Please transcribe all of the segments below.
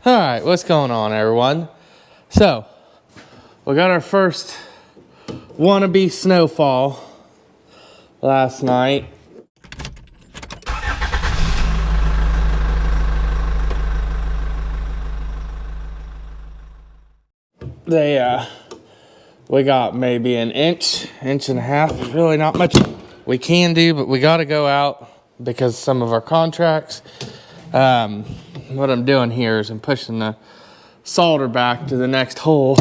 All right, what's going on, everyone? So, we got our first wannabe snowfall last night. We got maybe an inch and a half. There's really not much we can do, but we got to go out because some of our contracts. What I'm doing here is I'm pushing the solder back to the next hole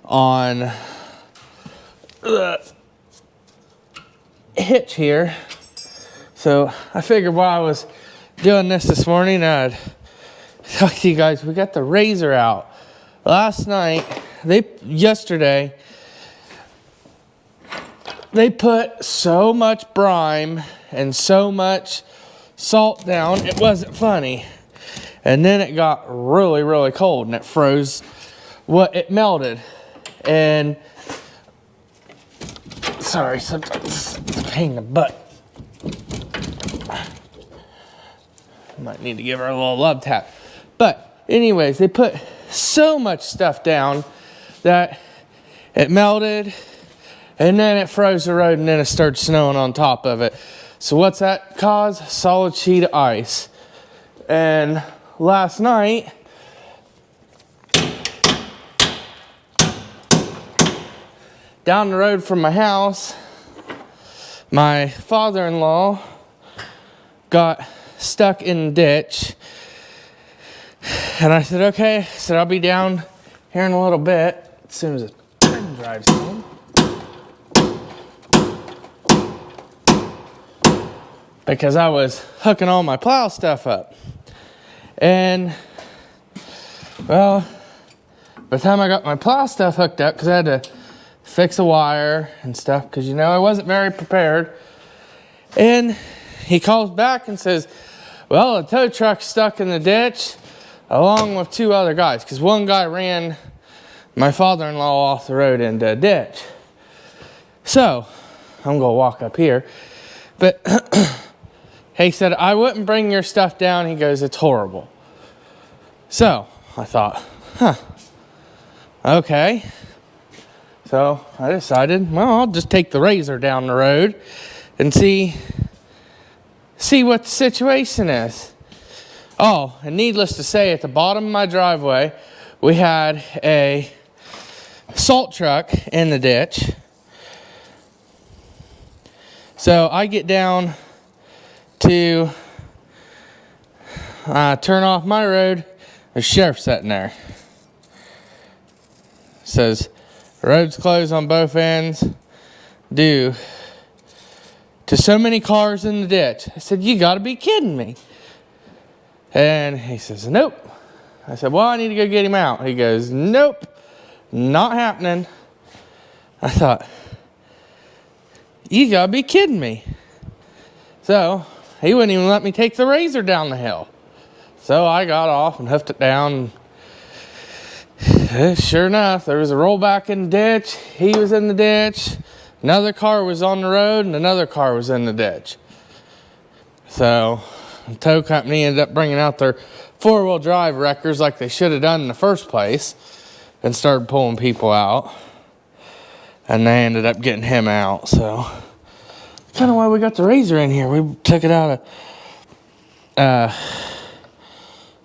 on the hitch here. So I figured while I was doing this morning, I'd talk to you guys. We got the razor out last night. Yesterday they put so much brine and so much salt down, it wasn't funny. And then it got really, really cold and it froze. It melted. And sorry, sometimes it's a pain in the butt. Might need to give her a little love tap. But anyways, they put so much stuff down that it melted and then it froze the road and then it started snowing on top of it. So what's that cause? Solid sheet of ice. And last night, down the road from my house, my father-in-law got stuck in the ditch. And I said, okay. I said, I'll be down here in a little bit as soon as the train drives home. Because I was hooking all my plow stuff up. And, well, by the time I got my plow stuff hooked up, because I had to fix a wire and stuff, because, I wasn't very prepared. And he calls back and says, well, the tow truck's stuck in the ditch, along with two other guys, because one guy ran my father-in-law off the road into a ditch. So, I'm going to walk up here. But he said, I wouldn't bring your stuff down. He goes, it's horrible. So I thought, okay. So I decided, well, I'll just take the razor down the road and see what the situation is. Oh, and needless to say, at the bottom of my driveway, we had a salt truck in the ditch. So I get down to turn off my road. The sheriff sitting there. Says, road's closed on both ends due to so many cars in the ditch. I said, you gotta be kidding me. And he says, nope. I said, well, I need to go get him out. He goes, nope, not happening. I thought, you gotta be kidding me. So he wouldn't even let me take the razor down the hill. So I got off and hoofed it down. Sure enough, there was a rollback in the ditch. He was in the ditch. Another car was on the road and another car was in the ditch. So the tow company ended up bringing out their four-wheel drive wreckers like they should have done in the first place and started pulling people out. And they ended up getting him out. So kind of why we got the razor in here. We took it out of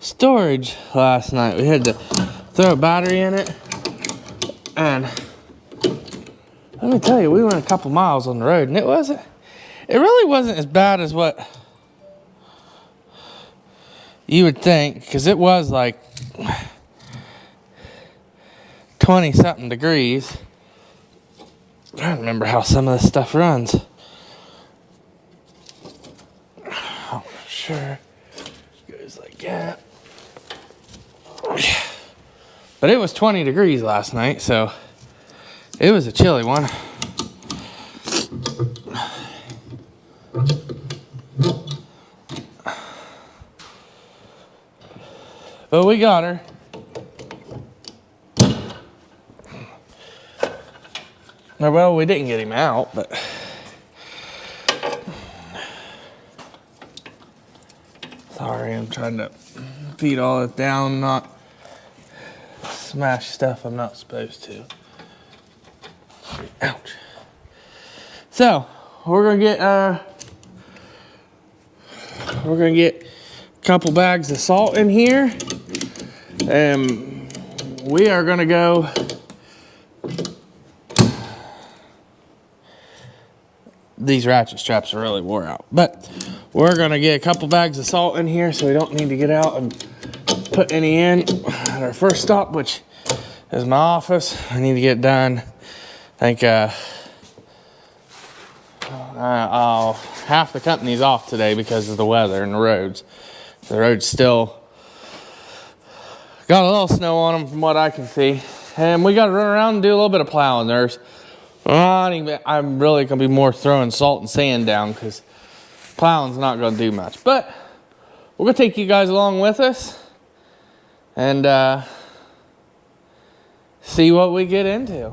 storage last night. We had to throw a battery in it. And let me tell you, we went a couple miles on the road and it really wasn't as bad as what you would think, because it was like 20 something degrees. I don't remember how some of this stuff runs. Oh, sure. Goes like that. But it was 20 degrees last night, so it was a chilly one. But we got her. Well, we didn't get him out, but sorry, I'm trying to feed all this down, not smash stuff I'm not supposed to. Ouch. So, we're gonna get a couple bags of salt in here. And we are gonna go these ratchet straps are really wore out, but we're gonna get a couple bags of salt in here so we don't need to get out and put any in at our first stop, which is my office. I need to get done. I think half the company's off today because of the weather and the roads. The roads still got a little snow on them from what I can see. And we got to run around and do a little bit of plowing. I'm really going to be more throwing salt and sand down because plowing's not going to do much. But we're going to take you guys along with us and see what we get into.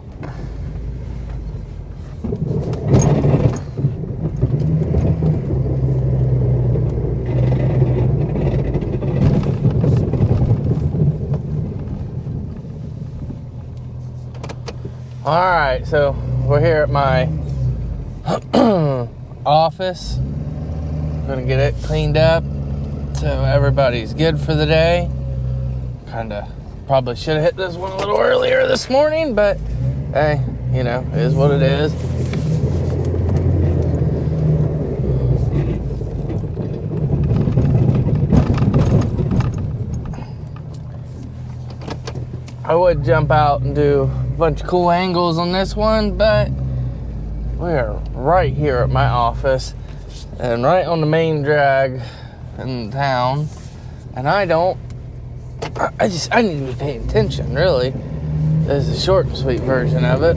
All right, so we're here at my office. I'm gonna get it cleaned up so everybody's good for the day. Kinda probably should have hit this one a little earlier this morning, but hey, you know, it is what it is. I would jump out and do a bunch of cool angles on this one, but we're right here at my office and right on the main drag in town, and I need to be paying attention, really. This is a short and sweet version of it.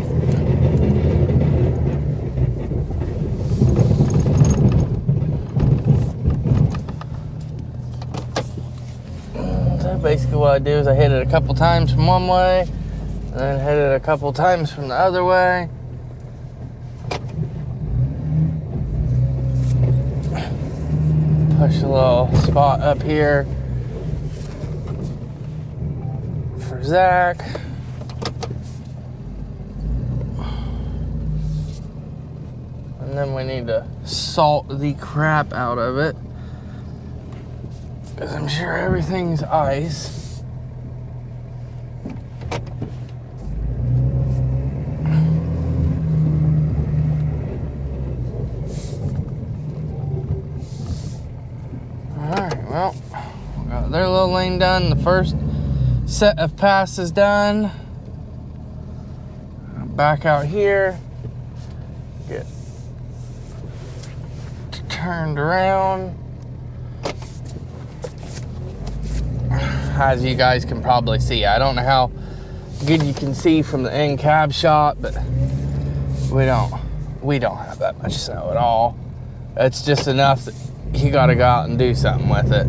So basically what I do is I hit it a couple times from one way, and then hit it a couple times from the other way. Push a little spot up here for Zach. And then we need to salt the crap out of it, because I'm sure everything's ice. Well, we got their little lane done. The first set of passes done. Back out here. Get turned around. As you guys can probably see, I don't know how good you can see from the end cab shot, but we don't have that much snow at all. It's just enough that you gotta go out and do something with it.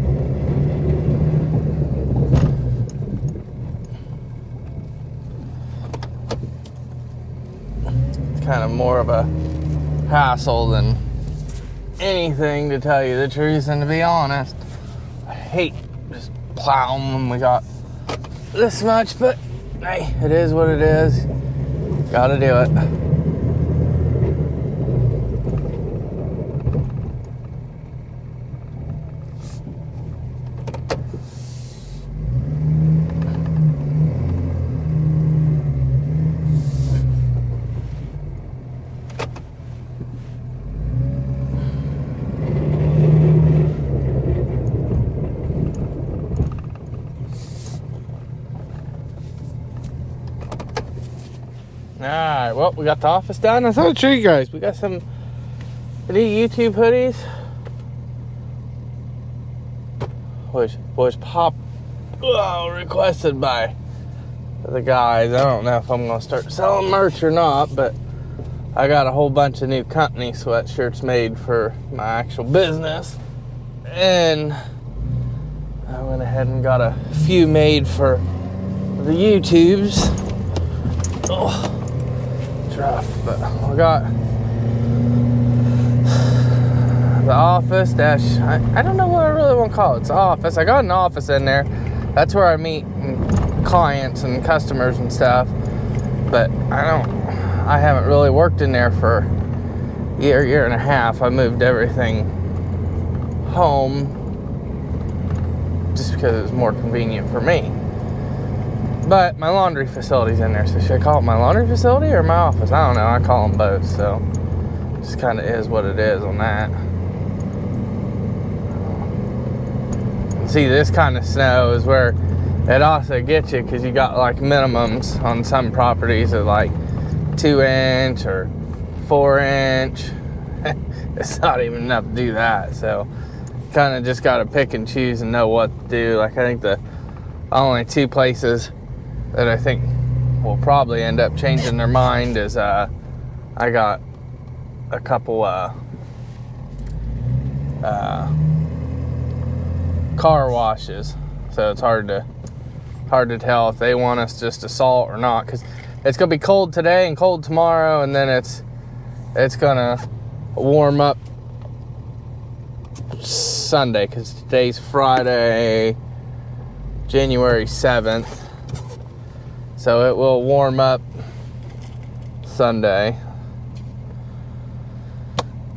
It's kind of more of a hassle than anything, to tell you the truth, and to be honest, I hate just plowing when we got this much, but hey, it is what it is. Gotta do it. Alright, well, we got the office done. I thought I'd show you guys. We got some new YouTube hoodies, which was requested by the guys. I don't know if I'm going to start selling merch or not, but I got a whole bunch of new company sweatshirts made for my actual business. And I went ahead and got a few made for the YouTubes. Oh. Rough, but I got the office dash. I don't know what I really want to call it. It's the office. I got an office in there. That's where I meet and clients and customers and stuff. But I haven't really worked in there for a year and a half. I moved everything home just because it was more convenient for me. But my laundry facility's in there, so should I call it my laundry facility or my office? I don't know. I call them both, so it just kind of is what it is on that. And see, this kind of snow is where it also gets you, because you got like minimums on some properties of like 2-inch or 4-inch. It's not even enough to do that, so kind of just got to pick and choose and know what to do. Like, I think the only two places that I think will probably end up changing their mind is I got a couple car washes, so it's hard to tell if they want us just to salt or not, because it's gonna be cold today and cold tomorrow, and then it's gonna warm up Sunday, because today's Friday, January 7th. So it will warm up Sunday.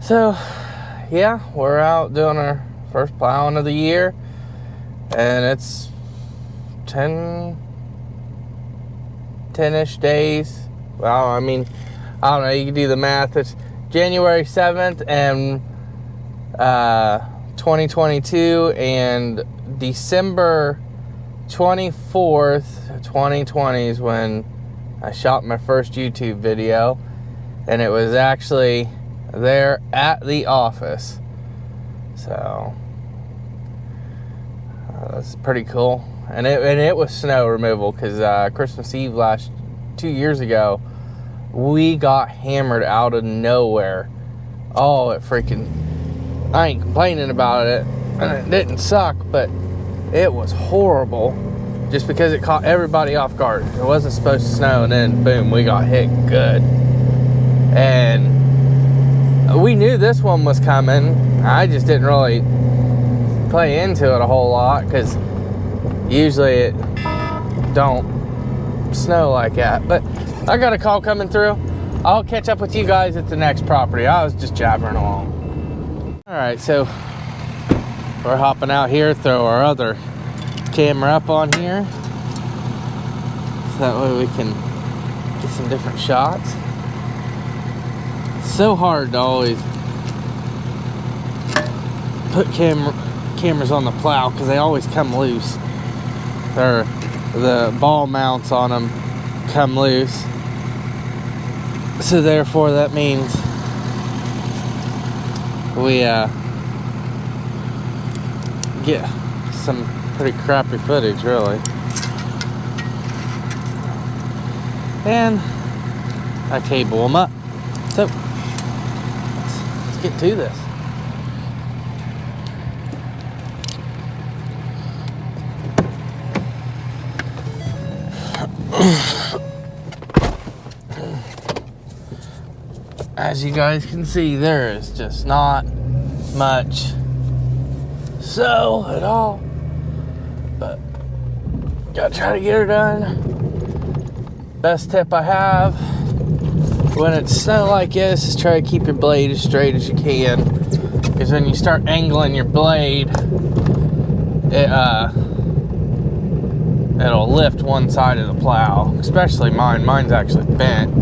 So, yeah, we're out doing our first plowing of the year. And it's 10-ish days. Well, I mean, I don't know, you can do the math. It's January 7th and 2022, and December 24th, 2020 is when I shot my first YouTube video, and it was actually there at the office. So that's pretty cool. And it was snow removal, because Christmas Eve 2 years ago, we got hammered out of nowhere. Oh, I ain't complaining about it, and it didn't suck, but it was horrible, just because it caught everybody off guard. It wasn't supposed to snow, and then boom, we got hit good. And we knew this one was coming. I just didn't really play into it a whole lot, because usually it don't snow like that. But I got a call coming through. I'll catch up with you guys at the next property. I was just jabbering along. All right, so we're hopping out here, throw our other camera up on here, so that way we can get some different shots. It's so hard to always put cameras on the plow, because they always come loose. Or the ball mounts on them come loose. So therefore that means we get some pretty crappy footage, really. And I cable them up. So let's get to this. As you guys can see, there is just not much snow at all, but gotta try to get her done. Best tip I have when it's snow like this is try to keep your blade as straight as you can, because when you start angling your blade, it'll lift one side of the plow, especially mine. Mine's actually bent.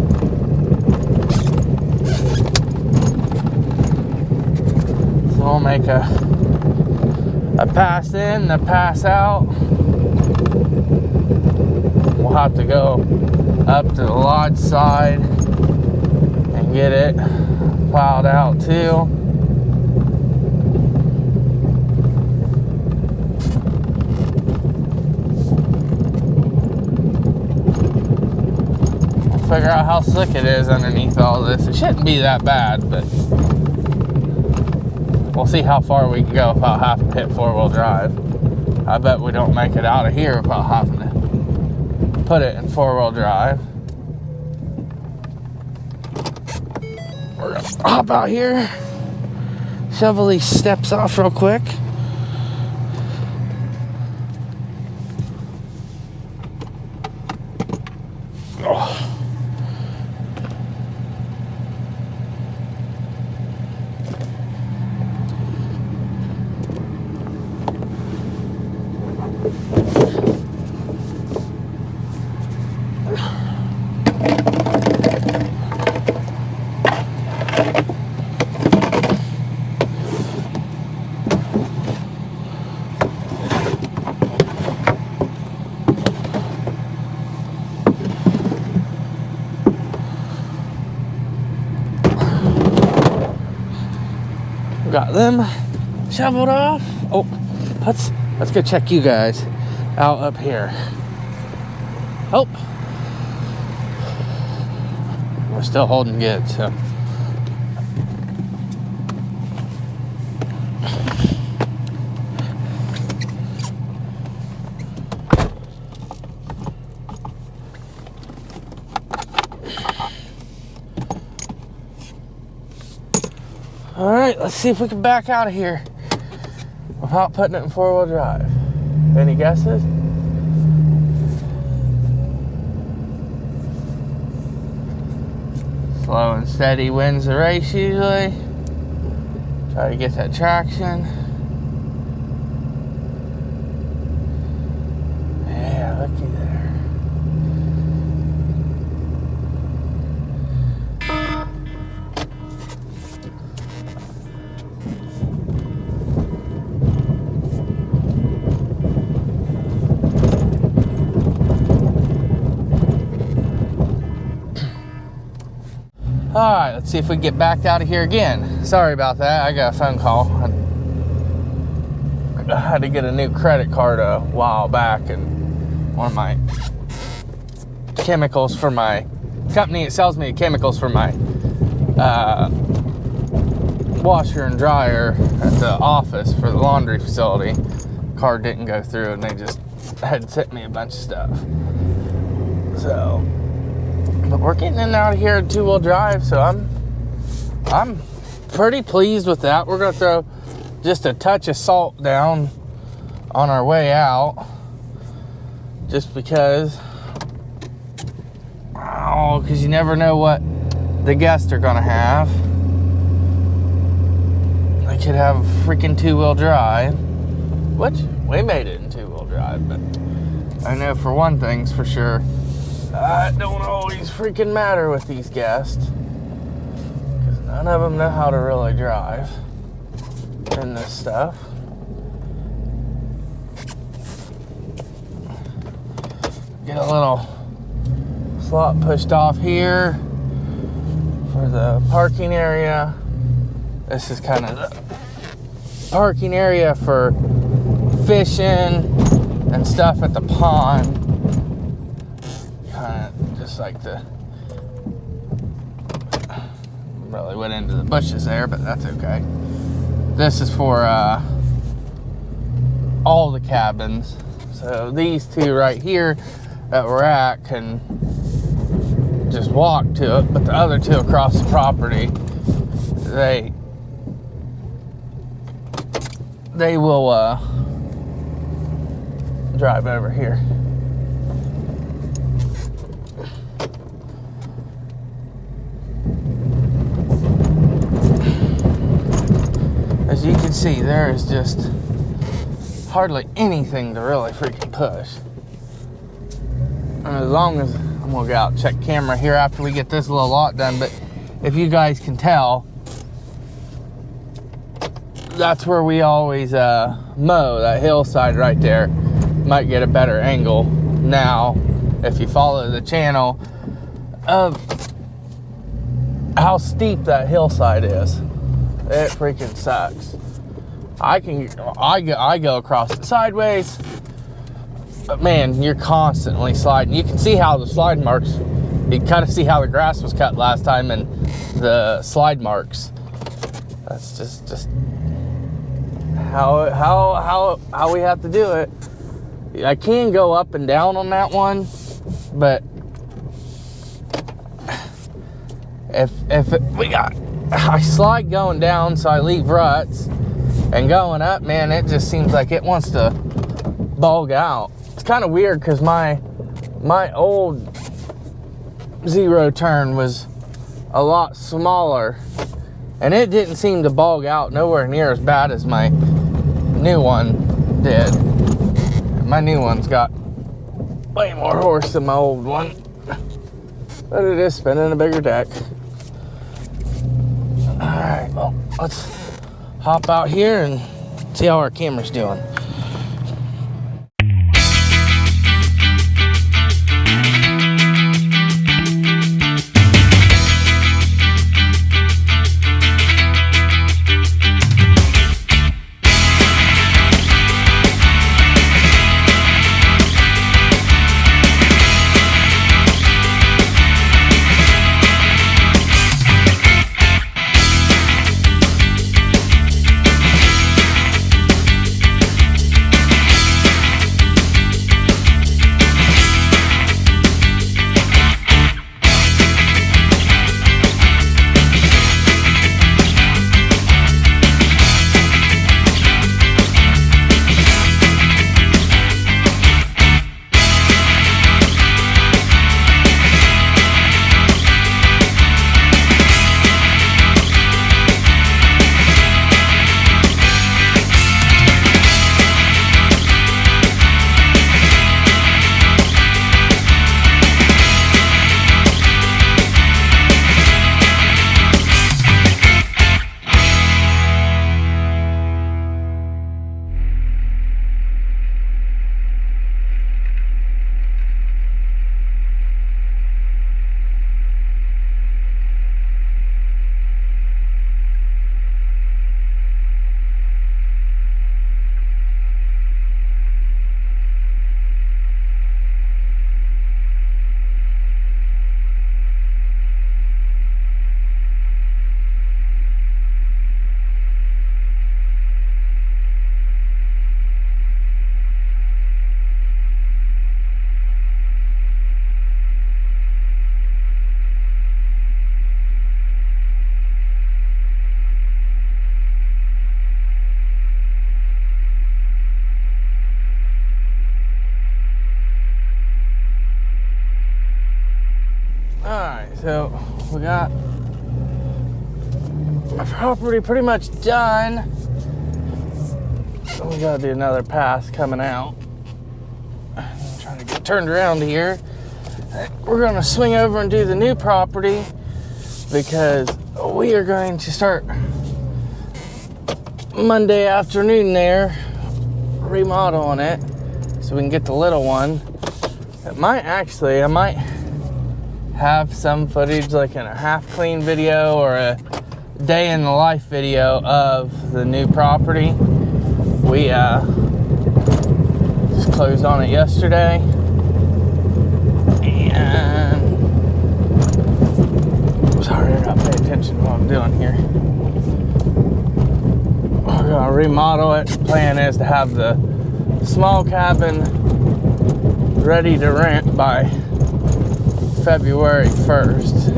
So we'll make a pass in, a pass out. We'll have to go up to the lodge side and get it plowed out too. Figure out how slick it is underneath all this. It shouldn't be that bad, but we'll see how far we can go without having to hit 4-wheel drive. I bet we don't make it out of here without having to put it in 4-wheel drive. We're gonna hop out here, shovel these steps off real quick. Got them shoveled off. Oh, let's go check you guys out up here. Oh, we're still holding good, so. All right, let's see if we can back out of here without putting it in four-wheel drive. Any guesses? Slow and steady wins the race usually. Try to get that traction. Yeah, looky there. All right, let's see if we can get backed out of here again. Sorry about that. I got a phone call. I had to get a new credit card a while back, and one of my chemicals for my company, it sells me chemicals for my washer and dryer at the office for the laundry facility. Card didn't go through, and they just had sent me a bunch of stuff. So, but we're getting in and out of here in two-wheel drive, so I'm pretty pleased with that. We're gonna throw just a touch of salt down on our way out, just because you never know what the guests are gonna have. They could have a freaking two-wheel drive, which we made it in two-wheel drive, but I know for one thing's for sure, it don't always freaking matter with these guests, because none of them know how to really drive in this stuff. Get a little slot pushed off here for the parking area. This is kind of the parking area for fishing and stuff at the pond. Kind of just like really went into the bushes there, but that's okay. This is for all the cabins. So these two right here that we're at can just walk to it, but the other two across the property, they will drive over here. As you can see, there is just hardly anything to really freaking push. And as long as I'm gonna go out and check camera here after we get this little lot done, but if you guys can tell, that's where we always mow, that hillside right there. Might get a better angle now if you follow the channel of how steep that hillside is. It freaking sucks. I go across it sideways, but man, you're constantly sliding. You can see how the slide marks, you can kind of see how the grass was cut last time and the slide marks. That's just how we have to do it. I can go up and down on that one, but I slide going down, so I leave ruts, and going up, man, it just seems like it wants to bulge out. It's kind of weird because my old zero turn was a lot smaller, and it didn't seem to bulge out nowhere near as bad as my new one did. My new one's got way more horse than my old one, but it is spinning a bigger deck. Alright, well, let's hop out here and see how our camera's doing. So we got my property pretty much done. So we gotta do another pass coming out. I'm trying to get turned around here. We're gonna swing over and do the new property because we are going to start Monday afternoon there, remodeling it so we can get the little one. I might have some footage like in a half clean video or a day in the life video of the new property. We just closed on it yesterday, and sorry, I gotta pay attention to what I'm doing here. We're gonna remodel it. The plan is to have the small cabin ready to rent by February 1st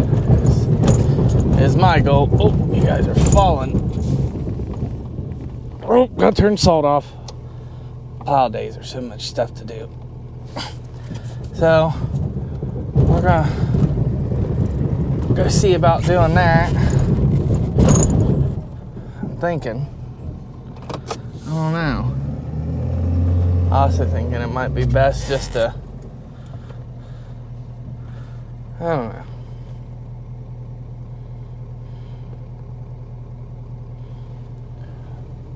is my goal. Oh, you guys are falling. Oh, gotta turn salt off. Pile days are so much stuff to do. So we're gonna go see about doing that. I'm thinking, I don't know. Also thinking it might be best just to, I don't know.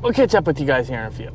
We'll catch up with you guys here in a few.